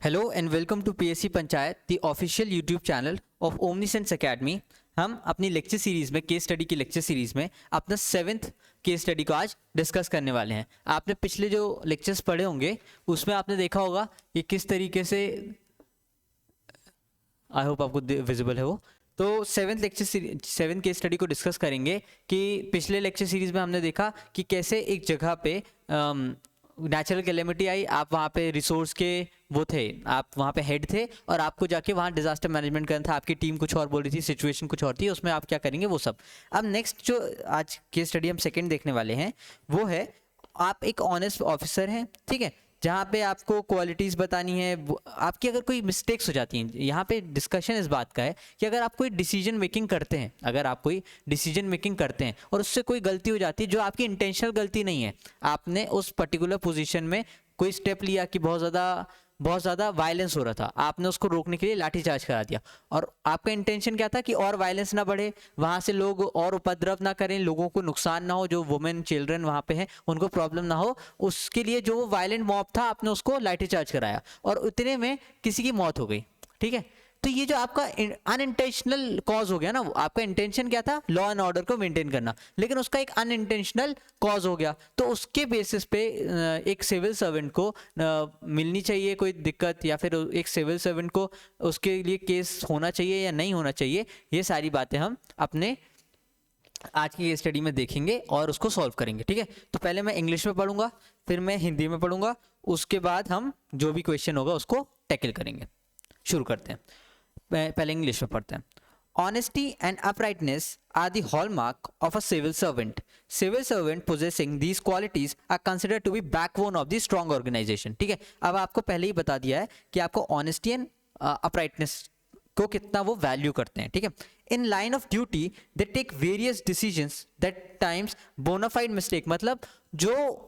Hello and welcome to PSC panchayat, the official YouTube channel of Omnisense academy. हम अपनी lecture series में, case study की lecture series में अपना 7th केस स्टडी को आज डिस्कस करने वाले हैं। आपने पिछले जो लेक्चर्स पढ़े होंगे उसमें आपने देखा होगा कि किस तरीके से, आई होप आपको विजिबल है वो। तो 7th केस स्टडी को डिस्कस करेंगे कि पिछले लेक्चर सीरीज़ में हमने देखा कि कैसे एक जगह पे नेचुरल कैलेमिटी आई, आप वहाँ पे रिसोर्स के वो थे, आप वहाँ पे हेड थे और आपको जाके वहाँ डिजास्टर मैनेजमेंट करना था। आपकी टीम कुछ और बोल रही थी, सिचुएशन कुछ और थी, उसमें आप क्या करेंगे वो सब। अब नेक्स्ट जो आज केस स्टडी हम सेकंड देखने वाले हैं वो है, आप एक ऑनेस्ट ऑफिसर हैं, ठीक है, जहाँ पे आपको क्वालिटीज़ बतानी है। आपकी अगर कोई मिस्टेक्स हो जाती हैं, यहाँ पे डिस्कशन इस बात का है कि अगर आप कोई डिसीजन मेकिंग करते हैं, अगर आप कोई डिसीजन मेकिंग करते हैं और उससे कोई गलती हो जाती है जो आपकी इंटेंशनल गलती नहीं है, आपने उस पर्टिकुलर पोजीशन में कोई स्टेप लिया कि बहुत ज़्यादा वायलेंस हो रहा था, आपने उसको रोकने के लिए लाठीचार्ज करा दिया और आपका इंटेंशन क्या था कि और वायलेंस ना बढ़े, वहाँ से लोग और उपद्रव ना करें, लोगों को नुकसान ना हो, जो वुमेन चिल्ड्रन वहाँ पे हैं उनको प्रॉब्लम ना हो, उसके लिए जो वायलेंट मॉब था आपने उसको लाठीचार्ज कराया और उतने में किसी की मौत हो गई, ठीक है। तो ये जो आपका अनइंटेंशनल कॉज हो गया ना, वो आपका इंटेंशन क्या था, लॉ एंड ऑर्डर को मेंटेन करना, लेकिन उसका एक अनइंटेंशनल कॉज हो गया। तो उसके बेसिस पे एक सिविल सर्वेंट को मिलनी चाहिए कोई दिक्कत, या फिर एक सिविल सर्वेंट को उसके लिए केस होना चाहिए या नहीं होना चाहिए, ये सारी बातें हम अपने आज की स्टडी में देखेंगे और उसको सॉल्व करेंगे, ठीक है। तो पहले मैं इंग्लिश में पढ़ूंगा, फिर मैं हिंदी में पढ़ूंगा, उसके बाद हम जो भी क्वेश्चन होगा उसको टैकल करेंगे। शुरू करते हैं, पहले इंग्लिश में पढ़ते हैं। Honesty and uprightness are the hallmark of a civil servant. Civil servant possessing these qualities are considered to be backbone of the strong organization. ठीक है, अब आपको पहले ही बता दिया है कि आपको honesty and uprightness को कितना वो वैल्यू करते हैं, ठीक है। In line of duty they take various decisions that times bona fide mistake, मतलब जो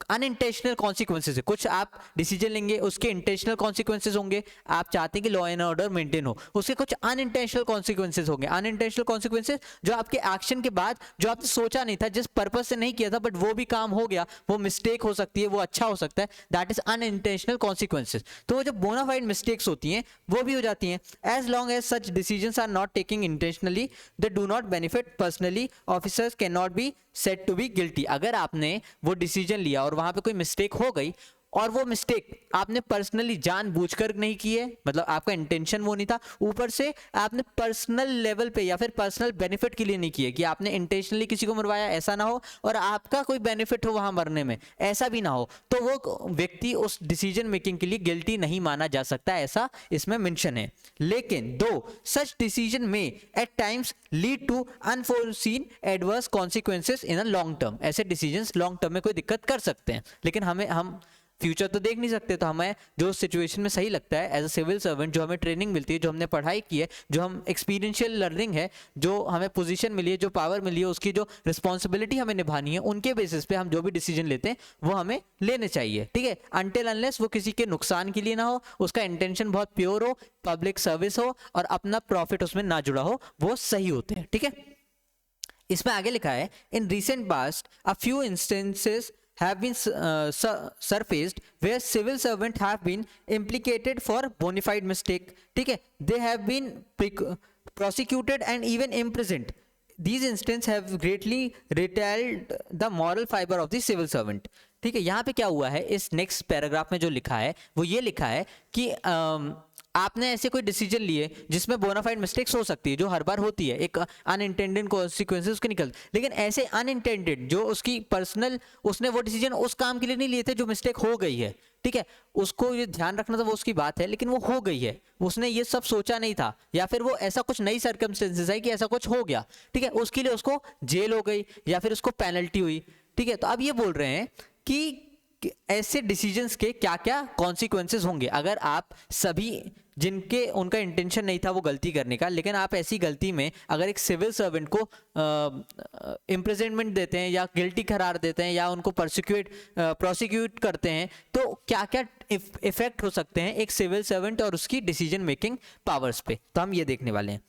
अनइंटेंशनल कॉन्सिक्वेंसेज है, कुछ आप डिसीजन लेंगे उसके इंटेंशनल कॉन्सिक्वेंसेज होंगे, आप चाहते हैं कि लॉ एंड ऑर्डर मेंटेन हो, उसके कुछ अनइंटेंशनल कॉन्सिक्वेंसेज होंगे। अनइंटेंशनल कॉन्सिक्वेंसेज जो आपके एक्शन के बाद जो आपने सोचा नहीं था, जिस पर्पज से नहीं किया था, बट वो भी काम हो गया, वो मिस्टेक हो सकती है, वो अच्छा हो सकता है, दैट इज अनइंटेंशनल कॉन्सिक्वेंसेज। तो वो जो बोनाफाइड मिस्टेक्स होती हैं वो भी हो जाती हैं। As long as such decisions are not taking intentionally they do not benefit personally, officers can not be said to be guilty. अगर आपने वो डिसीजन लिया और वहां पे कोई मिस्टेक हो गई और वो मिस्टेक आपने पर्सनली जानबूझकर नहीं की है, मतलब आपका इंटेंशन वो नहीं था, ऊपर से आपने पर्सनल लेवल पे या फिर पर्सनल बेनिफिट के लिए नहीं किए कि आपने इंटेंशनली किसी को मरवाया, ऐसा ना हो, और आपका कोई बेनिफिट हो वहां मरने में, ऐसा भी ना हो, तो वो व्यक्ति उस डिसीजन मेकिंग के लिए गिल्टी नहीं माना जा सकता, ऐसा इसमें मेंशन है। लेकिन दो सच डिसीजन में at times lead to unforeseen adverse consequences in a long term, ऐसे डिसीजंस लॉन्ग टर्म में कोई दिक्कत कर सकते हैं, लेकिन हम फ्यूचर तो देख नहीं सकते, तो हमें जो सिचुएशन में सही लगता है एज अ सिविल सर्वेंट, जो हमें ट्रेनिंग मिलती है, जो हमने पढ़ाई की है, जो हम एक्सपीरियंशियल लर्निंग है, जो हमें पोजीशन मिली है, जो पावर मिली है, उसकी जो रिस्पॉन्सिबिलिटी हमें निभानी है, उनके बेसिस पे हम जो भी डिसीजन लेते हैं वो हमें लेने चाहिए, ठीक है। अनटिल अनलेस वो किसी के नुकसान के लिए ना हो, उसका इंटेंशन बहुत प्योर हो, पब्लिक सर्विस हो और अपना प्रॉफिट उसमें ना जुड़ा हो, वो सही होते हैं, ठीक है। इसमें आगे लिखा है, in recent past a few instances have been surfaced where civil servants have been implicated for bona fide mistake, ठीक है, they have been prosecuted and even imprisoned. These instances have greatly retailed the moral fiber of the civil servant, ठीक है। यहाँ पे क्या हुआ है, इस नेक्स्ट पैराग्राफ में जो लिखा है वो ये लिखा है कि आपने ऐसे कोई डिसीजन लिए जिसमें बोनाफाइड मिस्टेक्स हो सकती है, जो हर बार होती है, एक अनइंटेंडेड कॉन्सिक्वेंसेस उसके निकलते, लेकिन ऐसे अनइंटेंडेड जो उसकी पर्सनल, उसने वो डिसीजन उस काम के लिए नहीं लिए थे जो मिस्टेक हो गई है, ठीक है, उसको ये ध्यान रखना था, वो उसकी बात है, लेकिन वो हो गई है, उसने ये सब सोचा नहीं था, या फिर वो ऐसा कुछ नई सर्कमस्टेंसेस है कि ऐसा कुछ हो गया, ठीक है, उसके लिए उसको जेल हो गई या फिर उसको पेनल्टी हुई, ठीक है। तो अब ये बोल रहे हैं कि ऐसे डिसीजंस के क्या क्या कॉन्सिक्वेंसेस होंगे अगर आप सभी, जिनके उनका इंटेंशन नहीं था वो गलती करने का, लेकिन आप ऐसी गलती में अगर एक सिविल सर्वेंट को इम्प्रिजनमेंट देते हैं या गिल्टी करार देते हैं या उनको प्रोसिक्यूट करते हैं, तो क्या क्या इफेक्ट हो सकते हैं एक सिविल सर्वेंट और उसकी डिसीजन मेकिंग पावर्स पे, तो हम ये देखने वाले हैं।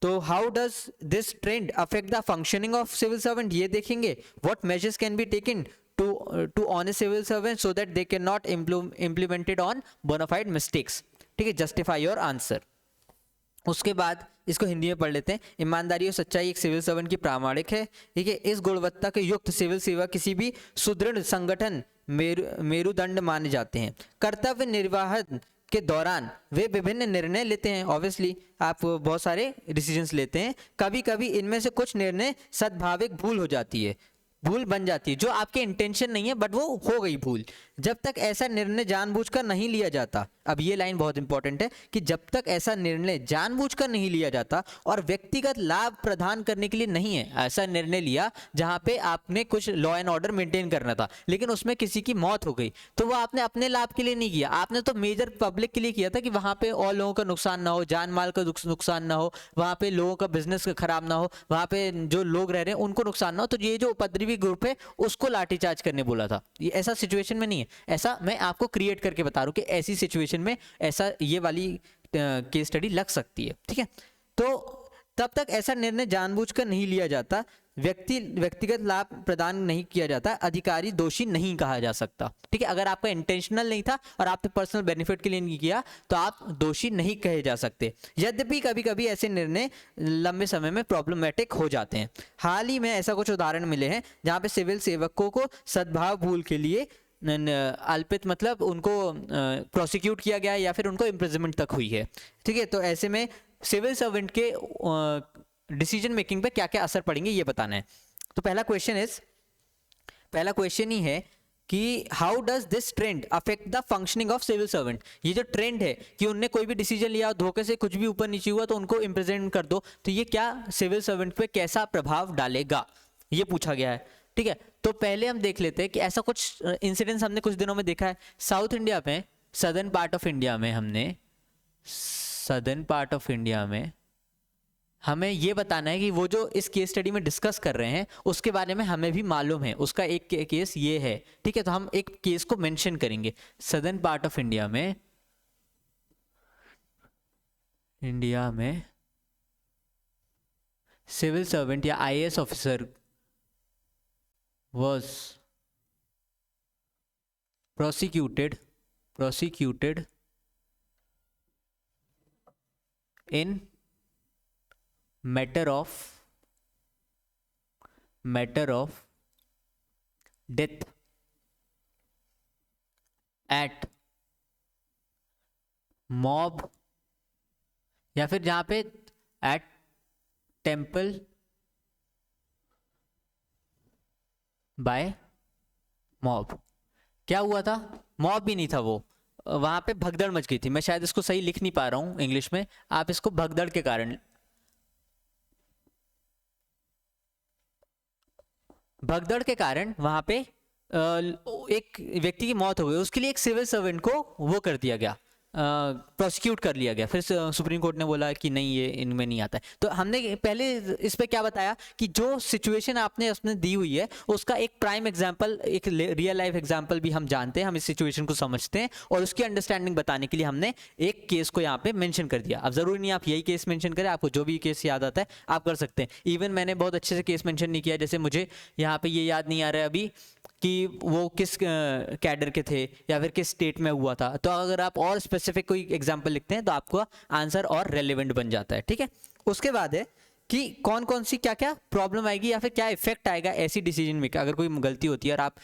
तो how does this trend affect the functioning of civil servant, ये देखेंगे। What measures can be taken to honest civil servants so that they cannot implement it on bona fide mistakes. ठीक है, justify your answer. उसके बाद इसको हिंदी में पढ़ लेते हैं। ईमानदारी और सच्चाई एक सिविल सर्वेंट की प्रामाणिक है। ठीक है, इस गुणवत्ता के युक्त सिविल सेवा किसी भी सुदृढ़ संगठन मेरुदंड माने जाते हैं। कर्तव्य निर्वाहन के दौरान वे विभिन्न निर्णय लेते हैं। ऑब्वियसली आप बहुत सारे डिसीजंस लेते हैं, कभी कभी इनमें से कुछ निर्णय सद्भाविक भूल हो जाती है, भूल बन जाती है जो आपके इंटेंशन नहीं है बट वो हो गई भूल। जब तक ऐसा निर्णय जानबूझकर नहीं लिया जाता, अब ये लाइन बहुत इंपॉर्टेंट है कि जब तक ऐसा निर्णय जानबूझकर नहीं लिया जाता और व्यक्तिगत लाभ प्रदान करने के लिए नहीं है, ऐसा निर्णय लिया जहां पे आपने कुछ लॉ एंड ऑर्डर मेंटेन करना था लेकिन उसमें किसी की मौत हो गई, तो वो आपने अपने लाभ के लिए नहीं किया, आपने तो मेजर पब्लिक के लिए किया था कि वहां पे और लोगों का नुकसान ना हो, जान माल का नुकसान ना हो, वहां पे लोगों का बिजनेस खराब ना हो, वहां पे जो लोग रह रहे हैं उनको नुकसान ना हो। तो ये जो उपद्रवी ग्रुप है उसको लाठीचार्ज करने बोला था। ये ऐसा सिचुएशन में नहीं है, ऐसा मैं आपको क्रिएट करके बता रहा हूं कि ऐसी सिचुएशन में ऐसा ये वाली केस स्टडी लग सकती है। ठीक है, तो तब तक ऐसा निर्णय जानबूझकर नहीं लिया जाता, व्यक्तिगत लाभ प्रदान नहीं किया जाता, अधिकारी दोषी नहीं कहा जा सकता। ठीक है, अगर आपका इंटेंशनल नहीं था और आपने पर्सनल बेनिफिट के लिए नहीं किया तो आप दोषी नहीं कहे जा सकते। यद्यपि कभी कभी ऐसे निर्णय लंबे समय में प्रॉब्लमेटिक हो जाते हैं। हाल ही में ऐसा कुछ उदाहरण मिले हैं जहां पे सिविल सेवकों को सद्भाव भूल के लिए अल्पित मतलब उनको प्रोसिक्यूट किया गया या फिर उनको इम्प्रिजनमेंट तक हुई है। ठीक है, तो ऐसे में सिविल सर्वेंट के डिसीजन मेकिंग पे क्या क्या असर पड़ेंगे ये बताना है। तो पहला क्वेश्चन ही है कि how does this trend affect the functioning of civil servant. ये जो ट्रेंड है कि उनने कोई भी डिसीजन लिया धोखे से कुछ भी ऊपर नीचे हुआ तो उनको इम्प्रिजन कर दो, तो ये क्या सिविल सर्वेंट पे कैसा प्रभाव डालेगा ये पूछा गया है। ठीक है, तो पहले हम देख लेते हैं कि ऐसा कुछ इंसिडेंट्स हमने कुछ दिनों में देखा है साउथ इंडिया में, सदर्न पार्ट ऑफ इंडिया में हमें ये बताना है कि वो जो इस केस स्टडी में डिस्कस कर रहे हैं उसके बारे में हमें भी मालूम है, उसका एक केस ये है। ठीक है, तो हम एक केस को मेंशन करेंगे। सदर्न पार्ट ऑफ इंडिया में सिविल सर्वेंट या IAS officer was prosecuted in matter of death at mob या फिर जहां पे at temple बाय मॉब। क्या हुआ था? मॉब भी नहीं था, वो वहां पे भगदड़ मच गई थी। मैं शायद इसको सही लिख नहीं पा रहा हूं इंग्लिश में, आप इसको भगदड़ के कारण, वहां पे एक व्यक्ति की मौत हो गई, उसके लिए एक सिविल सर्वेंट को वो कर दिया गया, प्रोसिक्यूट कर लिया गया। फिर सुप्रीम कोर्ट ने बोला कि नहीं ये इनमें नहीं आता है। तो हमने पहले इस पे क्या बताया कि जो सिचुएशन आपने उसने दी हुई है उसका एक प्राइम एग्जांपल, एक रियल लाइफ एग्जांपल भी हम जानते हैं, हम इस सिचुएशन को समझते हैं और उसकी अंडरस्टैंडिंग बताने के लिए हमने एक केस को यहाँ पे मेंशन कर दिया। अब जरूरी नहीं आप यही केस मेंशन करें, आपको जो भी केस याद आता है आप कर सकते हैं। इवन मैंने बहुत अच्छे से केस मेंशन नहीं किया, जैसे मुझे यहाँ पे ये याद नहीं आ रहा है अभी कि वो किस कैडर के थे या फिर किस स्टेट में हुआ था। तो अगर आप और स्पेसिफिक कोई एग्जांपल लिखते हैं तो आपको आंसर और रेलेवेंट बन जाता है। ठीक है, उसके बाद है कि कौन कौन सी क्या क्या प्रॉब्लम आएगी या फिर क्या इफेक्ट आएगा ऐसी डिसीजन में। अगर कोई गलती होती है और आप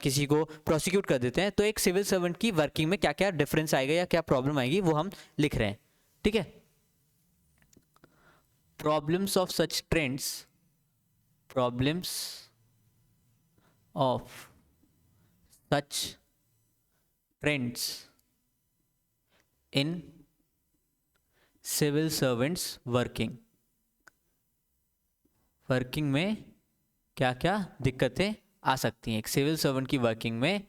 किसी को प्रोसिक्यूट कर देते हैं तो एक सिविल सर्वेंट की वर्किंग में क्या क्या डिफरेंस आएगा या क्या प्रॉब्लम आएगी वो हम लिख रहे हैं। ठीक है, problems of such trends, problems of such trends in civil servants working में क्या क्या दिक्कतें आ सकती हैं। एक सिविल सर्वेंट की वर्किंग में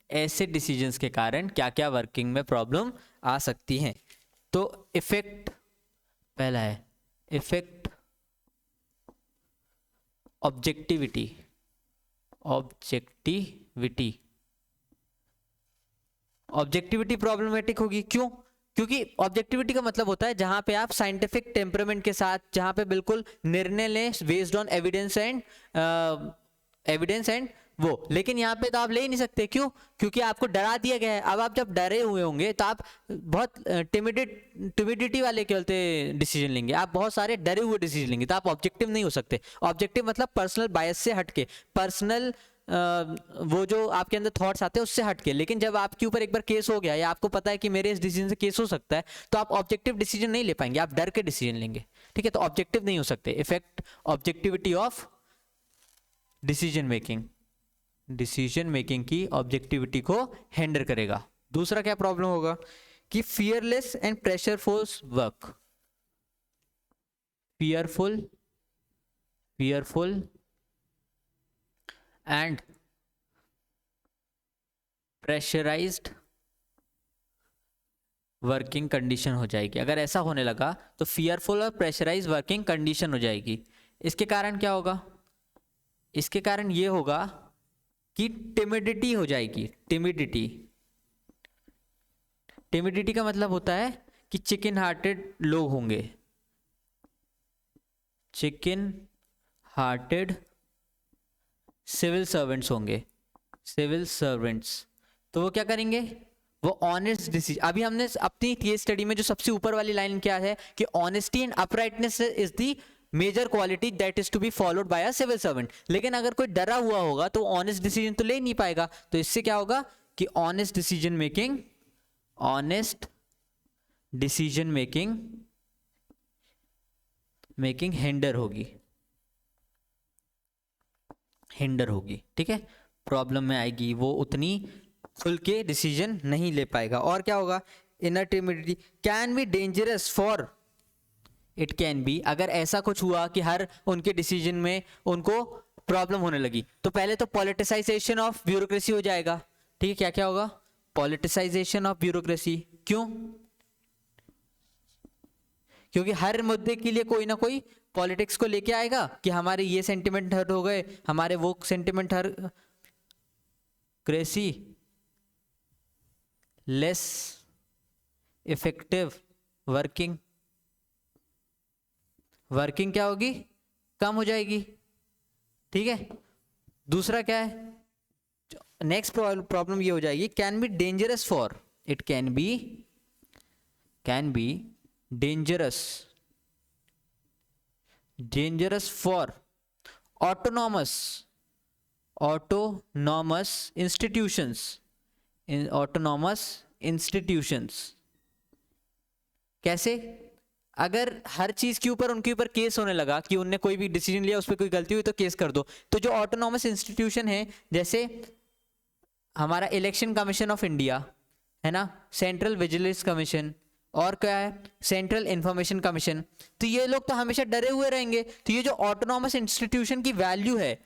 ऐसे डिसीजंस के कारण क्या क्या वर्किंग में प्रॉब्लम आ सकती हैं। तो इफेक्ट पहला है इफेक्ट ऑब्जेक्टिविटी प्रॉब्लमेटिक होगी। क्यों? क्योंकि ऑब्जेक्टिविटी का मतलब होता है जहां पे आप साइंटिफिक टेम्परामेंट के साथ, जहां पे बिल्कुल निर्णय लें बेस्ड ऑन एविडेंस एंड वो, लेकिन यहाँ पे तो आप ले ही नहीं सकते। क्यों? क्योंकि आपको डरा दिया गया है। अब आप जब डरे हुए होंगे तो आप बहुत टिमिडिटी वाले क्या बोलते डिसीजन लेंगे, आप बहुत सारे डरे हुए डिसीजन लेंगे, तो आप ऑब्जेक्टिव नहीं हो सकते। ऑब्जेक्टिव मतलब पर्सनल बायस से हटके, पर्सनल वो जो आपके अंदर थॉट्स आते हैं उससे हटके। लेकिन जब आपके ऊपर एक बार केस हो गया या आपको पता है कि मेरे इस डिसीजन से केस हो सकता है, तो आप ऑब्जेक्टिव डिसीजन नहीं ले पाएंगे, आप डर के डिसीजन लेंगे। ठीक है, तो ऑब्जेक्टिव नहीं हो सकते। Effect objectivity of decision making, decision making की ऑब्जेक्टिविटी को हैंडल करेगा। दूसरा क्या प्रॉब्लम होगा कि fearless and pressureful work, fearful and pressurised working condition हो जाएगी। अगर ऐसा होने लगा तो फियरफुल और प्रेशराइज वर्किंग कंडीशन हो जाएगी। इसके कारण क्या होगा? इसके कारण ये होगा कि टिमिडिटी हो जाएगी। टिमिडिटी का मतलब होता है कि चिकन हार्टेड लोग होंगे, चिकन हार्टेड सिविल सर्वेंट्स होंगे, सिविल सर्वेंट्स। तो वो क्या करेंगे? वो ऑनेस्ट डिसीजन, अभी हमने अपनी केस स्टडी में जो सबसे ऊपर वाली लाइन क्या है कि honesty and uprightness is the major quality that is to be followed by a civil servant. लेकिन अगर कोई डरा हुआ होगा तो ऑनेस्ट डिसीजन तो ले नहीं पाएगा। तो इससे क्या होगा कि ऑनेस्ट डिसीजन मेकिंग हिंडर होगी। ठीक है, प्रॉब्लम में आएगी, वो उतनी खुल के डिसीजन नहीं ले पाएगा। और क्या होगा? Inner timidity can be dangerous for, it can be, अगर ऐसा कुछ हुआ कि हर उनके डिसीजन में उनको प्रॉब्लम होने लगी, तो पहले तो पॉलिटिसाइजेशन ऑफ ब्यूरोक्रेसी हो जाएगा। ठीक है, क्या क्या होगा? Politicisation of bureaucracy. क्यों? क्योंकि हर मुद्दे के लिए कोई ना कोई पॉलिटिक्स को लेके आएगा कि हमारे ये सेंटिमेंट हर्ट हो गए, हमारे वो सेंटिमेंट हर्ट, क्रेसी लेस इफेक्टिव वर्किंग क्या होगी? कम हो जाएगी। ठीक है, दूसरा क्या है? नेक्स्ट प्रॉब्लम ये हो जाएगी can be dangerous for, it can be dangerous for autonomous institutions. कैसे? अगर हर चीज के ऊपर उनके ऊपर केस होने लगा कि उनने कोई भी डिसीजन लिया उस पर कोई गलती हुई तो केस कर दो, तो जो ऑटोनॉमस इंस्टीट्यूशन है, जैसे हमारा इलेक्शन कमीशन ऑफ इंडिया है ना, सेंट्रल विजिलेंस कमीशन, और क्या है? सेंट्रल इंफॉर्मेशन कमीशन, तो ये लोग तो हमेशा डरे हुए रहेंगे। तो ये जो ऑटोनॉमस इंस्टीट्यूशन की वैल्यू है,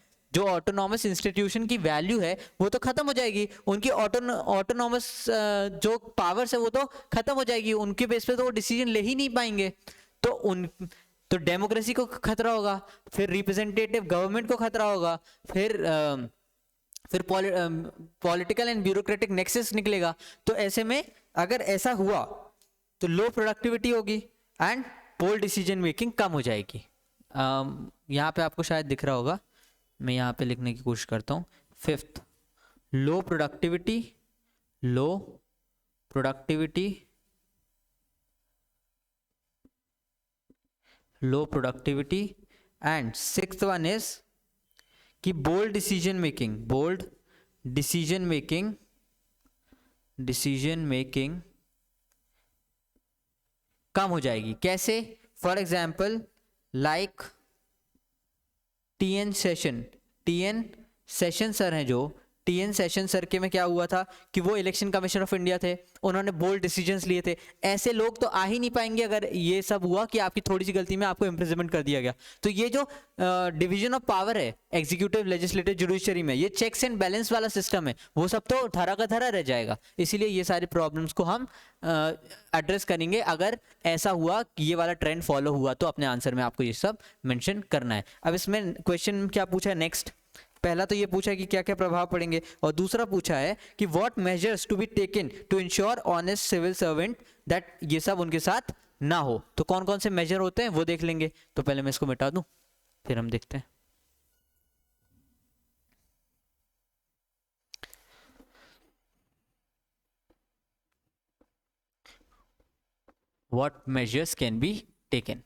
वो तो खत्म हो जाएगी। उनकी ऑटोनॉमस जो पावर्स है वो तो खत्म हो जाएगी, उनके बेस पे तो वो डिसीजन ले ही नहीं पाएंगे। तो डेमोक्रेसी को खतरा होगा, फिर रिप्रेजेंटेटिव गवर्नमेंट को खतरा होगा, फिर पॉलिटिकल एंड ब्यूरोक्रेटिक नेक्सस निकलेगा। तो ऐसे में अगर ऐसा हुआ तो लो प्रोडक्टिविटी होगी एंड पोल डिसीजन मेकिंग कम हो जाएगी। यहाँ पे आपको शायद दिख रहा होगा, मैं यहाँ पे लिखने की कोशिश करता हूँ। Fifth, low productivity and sixth one is कि बोल्ड डिसीजन मेकिंग कम हो जाएगी। कैसे? For example like TN session sir हैं, जो टीएन सेशन सर के में क्या हुआ था कि वो इलेक्शन कमीशन ऑफ इंडिया थे, उन्होंने बोल्ड डिसीजंस लिए थे। ऐसे लोग तो आ ही नहीं पाएंगे अगर ये सब हुआ कि आपकी थोड़ी सी गलती में आपको इम्प्रिजनमेंट कर दिया गया। तो ये जो डिवीजन ऑफ पावर है एग्जीक्यूटिव, लेजिस्लेटिव, जुडिशरी में, ये चेक्स एंड बैलेंस वाला सिस्टम है, वो सब तो धरा का धरा रह जाएगा। इसीलिए ये सारी प्रॉब्लम्स को हम एड्रेस करेंगे। अगर ऐसा हुआ कि ये वाला ट्रेंड फॉलो हुआ तो अपने आंसर में आपको ये सब मेंशन करना है। अब इसमें क्वेश्चन क्या पूछा है नेक्स्ट? पहला तो ये पूछा है कि क्या क्या प्रभाव पड़ेंगे, और दूसरा पूछा है कि what measures to be taken to ensure honest civil servant that ये सब उनके साथ ना हो। तो कौन कौन से मेजर होते हैं वो देख लेंगे। तो पहले मैं इसको मिटा दूं, फिर हम देखते हैं। what measures can be taken.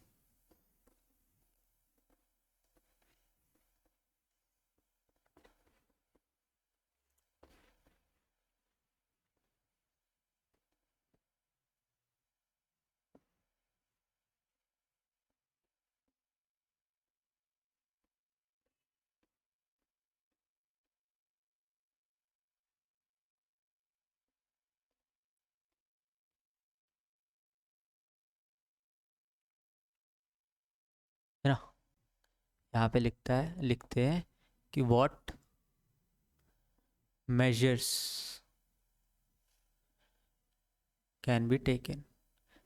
है ना, यहाँ पे लिखते हैं कि what measures can be taken.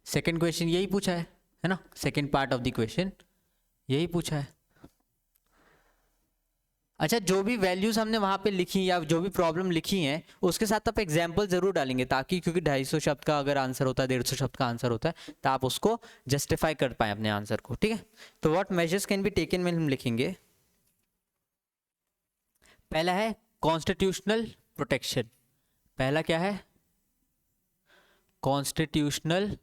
Second question यही पूछा है ना, second part of the question यही पूछा है। अच्छा, जो भी वैल्यूज हमने वहां पे लिखी या जो भी प्रॉब्लम लिखी है उसके साथ आप एग्जाम्पल जरूर डालेंगे, ताकि क्योंकि 250 शब्द का अगर आंसर होता है, 150 शब्द का आंसर होता है, तो आप उसको जस्टिफाई कर पाए अपने आंसर को। ठीक है, तो what measures can be taken में हम लिखेंगे, पहला है कॉन्स्टिट्यूशनल प्रोटेक्शन। पहला क्या है, कॉन्स्टिट्यूशनल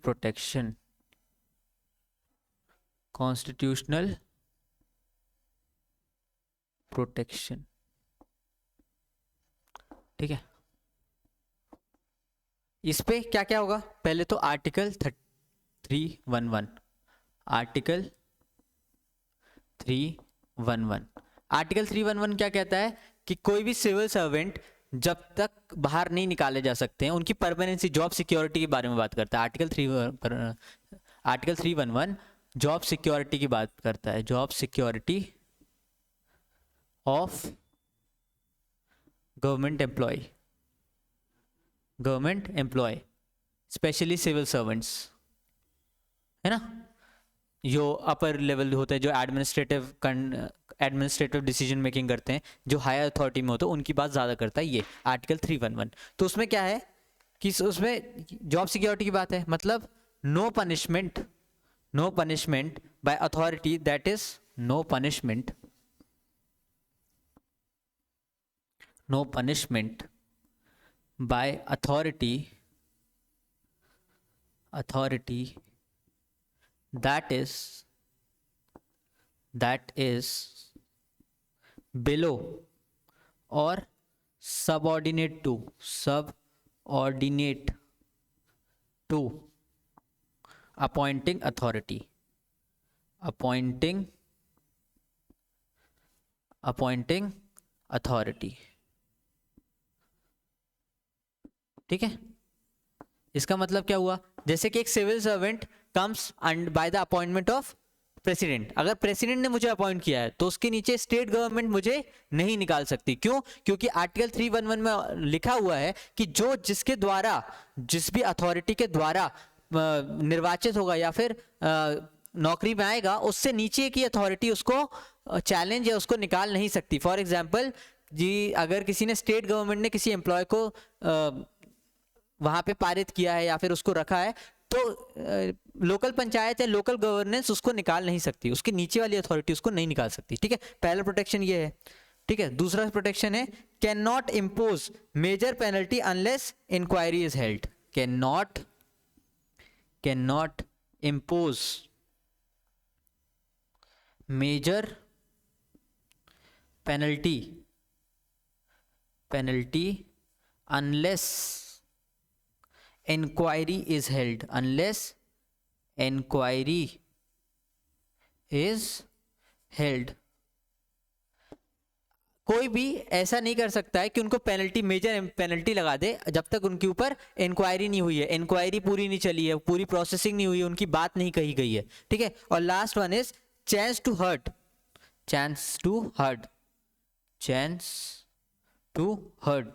प्रोटेक्शन, कॉन्स्टिट्यूशनल प्रोटेक्शन। ठीक है, इस पे क्या क्या होगा, पहले तो आर्टिकल 311, आर्टिकल 311, आर्टिकल 311 क्या कहता है कि कोई भी सिविल सर्वेंट जब तक बाहर नहीं निकाले जा सकते हैं, उनकी परमानेंसी, जॉब सिक्योरिटी के बारे में बात करता है। आर्टिकल 311 जॉब सिक्योरिटी की बात करता है, job security of government employ specially civil servants, है ना, जो अपर लेवल होते हैं, जो एडमिनिस्ट्रेटिव डिसीजन मेकिंग करते हैं, जो हायर अथॉरिटी में होते हैं, उनकी बात ज़्यादा करता है ये आर्टिकल 311। तो उसमें क्या है कि उसमें जॉब सिक्योरिटी की बात है, मतलब no punishment by authority, that is no punishment by authority that is below or subordinate to appointing authority, ठीक है, इसका मतलब क्या हुआ, जैसे कि एक civil servant comes and by the appointment of president, अगर प्रेसिडेंट ने मुझे अपॉइंट किया है तो उसके नीचे स्टेट गवर्नमेंट मुझे नहीं निकाल सकती। क्यों? क्योंकि आर्टिकल 311 में लिखा हुआ है कि जिसके द्वारा, जिस भी अथॉरिटी के द्वारा निर्वाचित होगा या फिर नौकरी में आएगा, उससे नीचे की अथॉरिटी उसको चैलेंज या उसको निकाल नहीं सकती। फॉर एग्जाम्पल जी, अगर किसी ने, स्टेट गवर्नमेंट ने किसी एम्प्लॉय को वहां पे पारित किया है या फिर उसको रखा है, तो लोकल पंचायत या लोकल गवर्नेंस उसको निकाल नहीं सकती, उसके नीचे वाली अथॉरिटी उसको नहीं निकाल सकती। ठीक है, पहला प्रोटेक्शन ये है। ठीक है, दूसरा प्रोटेक्शन है can not impose major penalty unless inquiry is held. Can not impose major penalty unless inquiry is held, कोई भी ऐसा नहीं कर सकता है कि उनको मेजर पेनल्टी लगा दे जब तक उनके ऊपर इंक्वायरी नहीं हुई है, इंक्वायरी पूरी नहीं चली है, पूरी प्रोसेसिंग नहीं हुई है, उनकी बात नहीं कही गई है। ठीक है, और last one is chance to hurt,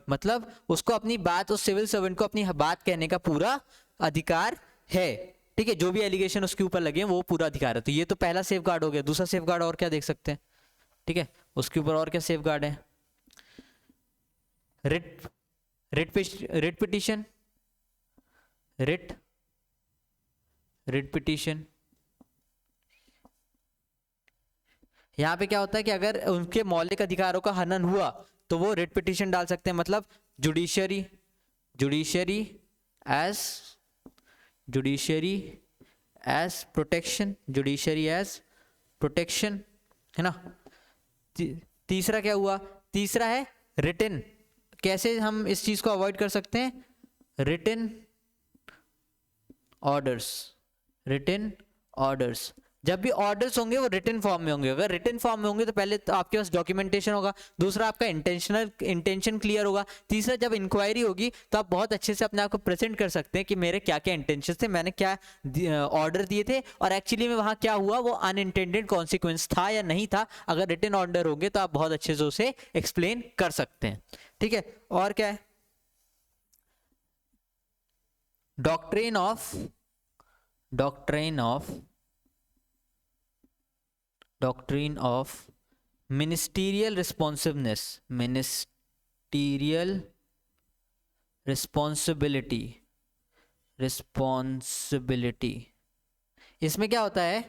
मतलब उसको अपनी बात, उस सिविल सर्वेंट को अपनी बात कहने का पूरा अधिकार है। ठीक है, जो भी एलिगेशन उसके ऊपर लगे हैं वो पूरा अधिकार है। तो ये तो पहला सेफगार्ड हो गया। दूसरा सेफगार्ड और क्या देख सकते हैं? ठीक है, उसके ऊपर और क्या सेफगार्ड है? Writ petition. यहाँ पे क्या होता है कि अगर उनके मौलिक अधिकारों का हनन हुआ तो वो रिट पिटीशन डाल सकते हैं, मतलब judiciary as judiciary as protection, judiciary as protection, है ना। तीसरा क्या हुआ, तीसरा है रिटन। कैसे हम इस चीज को अवॉइड कर सकते हैं, रिटन ऑर्डर्स, रिटन ऑर्डर्स। जब भी ऑर्डर्स होंगे वो रिटन फॉर्म में होंगे। अगर रिटन फॉर्म में होंगे तो पहले तो आपके पास डॉक्यूमेंटेशन होगा, दूसरा आपका इंटेंशन क्लियर होगा, तीसरा जब इंक्वायरी होगी तो आप बहुत अच्छे से अपने आप को प्रेजेंट कर सकते हैं कि मेरे क्या क्या इंटेंशन थे, मैंने क्या ऑर्डर दिए थे और एक्चुअली में वहां क्या हुआ, वो अनइंटेंडेड कॉन्सिक्वेंस था या नहीं था। अगर रिटन ऑर्डर होंगे तो आप बहुत अच्छे से उसे एक्सप्लेन कर सकते हैं, ठीक है। और क्या है, doctrine of ministerial responsiveness, ministerial responsibility. इसमें क्या होता है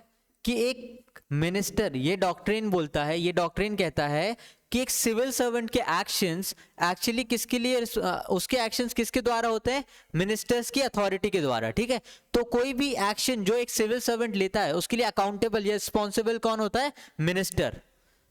कि एक मिनिस्टर, ये डॉक्ट्रिन बोलता है, ये डॉक्ट्रिन कहता है कि एक सिविल सर्वेंट के एक्शंस एक्चुअली किसके लिए, उसके एक्शंस किसके द्वारा होते हैं, मिनिस्टर्स की अथॉरिटी के द्वारा, ठीक है। तो कोई भी एक्शन जो एक सिविल सर्वेंट लेता है उसके लिए अकाउंटेबल या रिस्पॉन्सिबल कौन होता है, मिनिस्टर,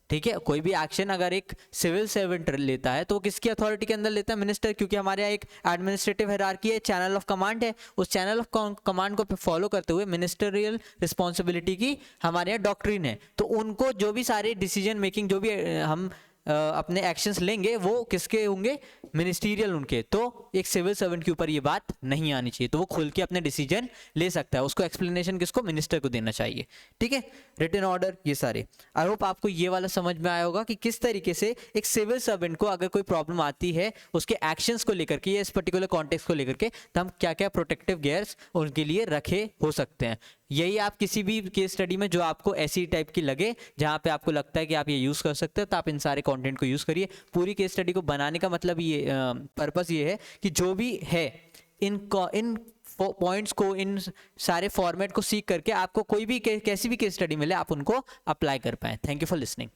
ठीक है। कोई भी एक्शन अगर एक सिविल सर्वेंट लेता है तो वो किसकी अथॉरिटी के अंदर लेता है, मिनिस्टर, क्योंकि हमारे यहाँ एक एडमिनिस्ट्रेटिव हायरार्की है, चैनल ऑफ कमांड है, उस चैनल ऑफ कमांड को फॉलो करते हुए मिनिस्टरियल रिस्पॉन्सिबिलिटी की हमारे यहाँ डॉक्ट्रिन है। तो उनको जो भी सारे डिसीजन मेकिंग, जो भी हम अपने एक्शंस लेंगे वो किसके होंगे, मिनिस्टीरियल उनके। तो एक सिविल सर्वेंट के ऊपर ये बात नहीं आनी चाहिए, तो वो खुल के अपने डिसीजन ले सकता है, उसको एक्सप्लेनेशन किसको, मिनिस्टर को देना चाहिए, ठीक है। रिटन ऑर्डर, ये सारे। आई होप आपको ये वाला समझ में आया होगा कि किस तरीके से एक सिविल सर्वेंट को अगर कोई प्रॉब्लम आती है उसके एक्शंस को लेकर के या इस पर्टिकुलर कॉन्टेक्स्ट को लेकर के, तो हम क्या क्या प्रोटेक्टिव गियर्स उनके लिए रखे हो सकते हैं। यही आप किसी भी केस स्टडी में जो आपको ऐसी टाइप की लगे, जहां पे आपको लगता है कि आप ये यूज कर सकते हो, तो आप इन सारे कंटेंट को यूज करिए। पूरी केस स्टडी को बनाने का मतलब ये पर्पस ये है कि जो भी है इन पॉइंट्स को, इन सारे फॉर्मेट को सीख करके आपको कोई भी कैसी भी केस स्टडी मिले आप उनको अप्लाई कर पाए। Thank you for listening.